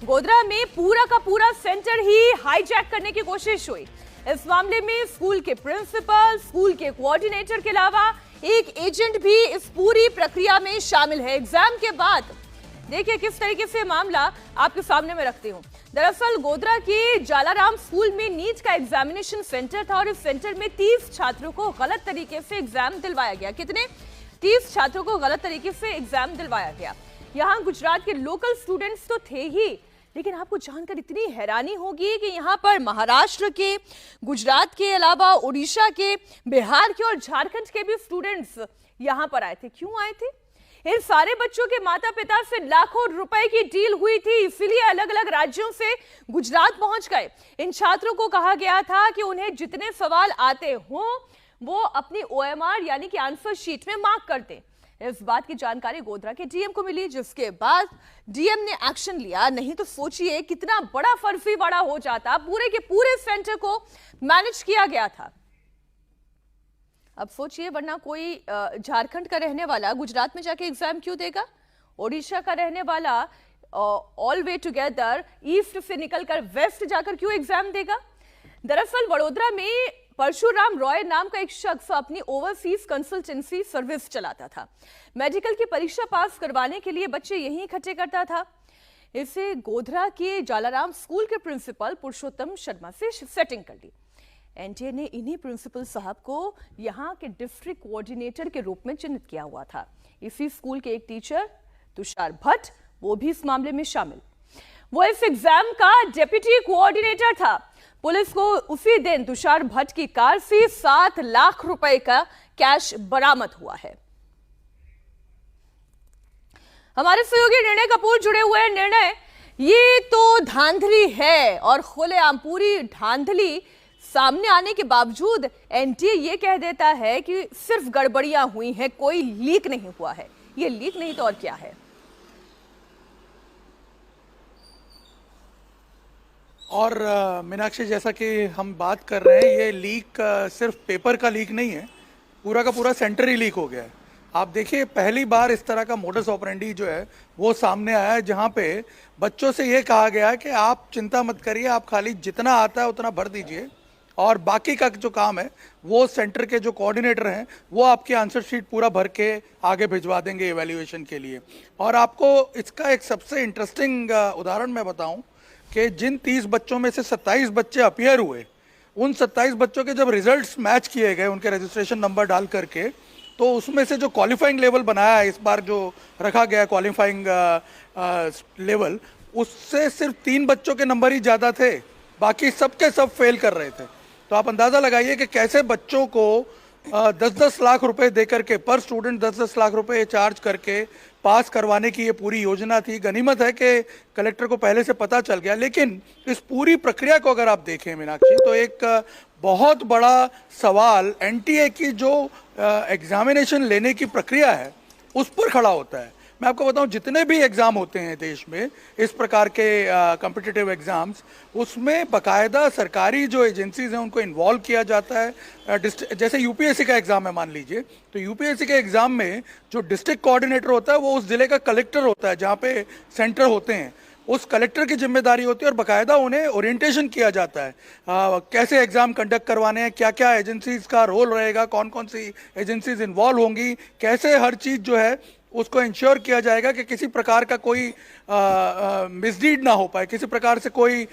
गोधरा में पूरा का पूरा सेंटर ही हाईजैक करने की कोशिश हुई। इस मामले में स्कूल के प्रिंसिपल, स्कूल के कोऑर्डिनेटर के अलावा एक एजेंट भी इस पूरी प्रक्रिया में शामिल है। एग्जाम के बाद देखिए किस तरीके से मामला आपके सामने में रखती हूं। दरअसल गोधरा के जालाराम स्कूल में नीट का एग्जामिनेशन सेंटर था और इस सेंटर में 30 छात्रों को गलत तरीके से एग्जाम दिलवाया गया। कितने? 30 छात्रों को गलत तरीके से एग्जाम दिलवाया गया। यहाँ गुजरात के लोकल स्टूडेंट्स तो थे ही, लेकिन आपको जानकर इतनी हैरानी होगी कि यहाँ पर महाराष्ट्र के, गुजरात के अलावा उड़ीसा के, बिहार के और झारखंड के भी स्टूडेंट्स यहाँ पर आए थे। क्यों आए थे? इन सारे बच्चों के माता पिता से लाखों रुपए की डील हुई थी, इसीलिए अलग अलग राज्यों से गुजरात पहुंच गए। इन छात्रों को कहा गया था कि उन्हें जितने सवाल आते हों वो अपनी OMR यानी कि आंसर शीट में मार्क कर दें। इस बात की जानकारी गोधरा के डीएम को मिली, जिसके बाद डीएम ने एक्शन लिया। नहीं तो सोचिए कितना बड़ा फर्जीवाड़ा हो जाता। पूरे के पूरे सेंटर को मैनेज किया गया था। अब सोचिए, वरना कोई झारखंड का रहने वाला गुजरात में जाके एग्जाम क्यों देगा? ओडिशा का रहने वाला ऑल वे टुगेदर ईस्ट से निकलकर वेस्ट जाकर क्यों एग्जाम देगा? दरअसल वडोदरा में परशुराम रॉय नाम का एक शख्स अपनी ओवरसीज कंसल्टेंसी सर्विस चलाता था। मेडिकल की परीक्षा पास करवाने के लिए बच्चे यहीं इकट्ठे करता था। इसे गोधरा के जालाराम स्कूल के प्रिंसिपल पुरुषोत्तम शर्मा से सेटिंग कर ली। एनटीए ने इन्हीं प्रिंसिपल साहब को यहाँ के डिस्ट्रिक्ट कोऑर्डिनेटर के रूप में चिन्हित किया हुआ था। इसी स्कूल के एक टीचर तुषार भट्ट, वो भी इस मामले में शामिल। वो इस एग्जाम का डेप्यूटी कोऑर्डिनेटर था। पुलिस को उसी दिन तुषार भट्ट की कार से 7 लाख रुपए का कैश बरामद हुआ है। हमारे सहयोगी निर्णय कपूर जुड़े हुए हैं। निर्णय, ये तो धांधली है और खुलेआम पूरी धांधली सामने आने के बावजूद एनटीए ये कह देता है कि सिर्फ गड़बड़ियां हुई हैं, कोई लीक नहीं हुआ है। ये लीक नहीं तो और क्या है? और मीनाक्षी, जैसा कि हम बात कर रहे हैं, ये लीक सिर्फ पेपर का लीक नहीं है, पूरा का पूरा सेंटर ही लीक हो गया है। आप देखिए, पहली बार इस तरह का मोडस ऑपरेंडी जो है वो सामने आया है, जहां पे बच्चों से ये कहा गया है कि आप चिंता मत करिए, आप खाली जितना आता है उतना भर दीजिए और बाकी का जो काम है वो सेंटर के जो कोऑर्डिनेटर हैं वो आपकी आंसर शीट पूरा भर के आगे भिजवा देंगे इवैल्यूएशन के लिए। और आपको इसका एक सबसे इंटरेस्टिंग उदाहरण मैं बताऊं कि जिन 30 बच्चों में से 27 बच्चे अपीयर हुए, उन 27 बच्चों के जब रिजल्ट्स मैच किए गए उनके रजिस्ट्रेशन नंबर डाल करके, तो उसमें से जो क्वालिफाइंग लेवल बनाया है इस बार, जो रखा गया क्वालिफाइंग लेवल, उससे सिर्फ 3 बच्चों के नंबर ही ज़्यादा थे, बाकी सबके सब फेल कर रहे थे। तो आप अंदाज़ा लगाइए कि कैसे बच्चों को 10-10 लाख रुपए दे करके, पर स्टूडेंट 10-10 लाख रुपए चार्ज करके पास करवाने की ये पूरी योजना थी। गनीमत है कि कलेक्टर को पहले से पता चल गया। लेकिन इस पूरी प्रक्रिया को अगर आप देखें मीनाक्षी, तो एक बहुत बड़ा सवाल एनटीए की जो एग्जामिनेशन लेने की प्रक्रिया है उस पर खड़ा होता है। मैं आपको बताऊं, जितने भी एग्ज़ाम होते हैं देश में इस प्रकार के कॉम्पिटिटिव एग्ज़ाम्स, उसमें बाकायदा सरकारी जो एजेंसीज हैं उनको इन्वॉल्व किया जाता है। जैसे यूपीएससी का एग्ज़ाम है मान लीजिए, तो यूपीएससी के एग्ज़ाम में जो डिस्ट्रिक्ट कोऑर्डिनेटर होता है वो उस ज़िले का कलेक्टर होता है जहाँ पे सेंटर होते हैं। उस कलेक्टर की जिम्मेदारी होती है और बाकायदा उन्हें ओरिएंटेशन किया जाता है कैसे एग्ज़ाम कंडक्ट करवाने हैं, क्या क्या एजेंसीज का रोल रहेगा, कौन कौन सी एजेंसीज इन्वॉल्व होंगी, कैसे हर चीज़ जो है उसको इंश्योर किया जाएगा कि किसी प्रकार का कोई मिसडीड ना हो पाए, किसी प्रकार से कोई